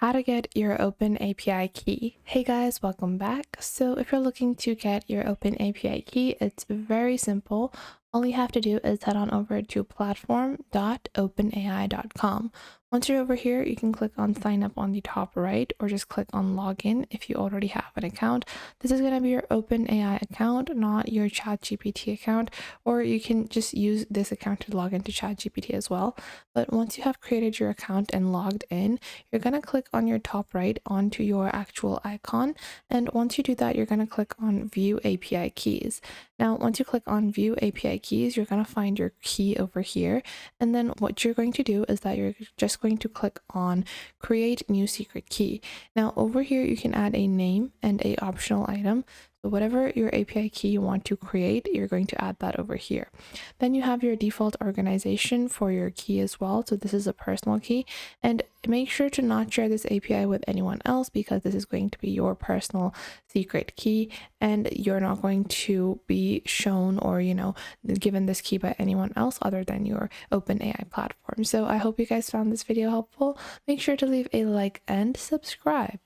How to get your Open API key. Hey guys, welcome back. So if you're looking to get your Open API key, it's very simple. All you have to do is head on over to platform.openai.com. Once you're over here, you can click on sign up on the top right, or just click on login if you already have an account. This is going to be your OpenAI account, not your ChatGPT account, or you can just use this account to log into ChatGPT as well. But once you have created your account and logged in, you're going to click on your top right onto your actual icon. And once you do that, you're going to click on View API Keys. Now, once you click on View API Keys, you're going to find your key over here. And then what you're going to do is that you're just going to click on Create New Secret Key. Now, over here, you can add a name and a optional item. So whatever your API key you want to create, you're going to add that over here. Then you have your default organization for your key as well. So this is a personal key, and make sure to not share this API with anyone else, because this is going to be your personal secret key and you're not going to be shown or, given this key by anyone else other than your OpenAI platform. So I hope you guys found this video helpful. Make sure to leave a like and subscribe.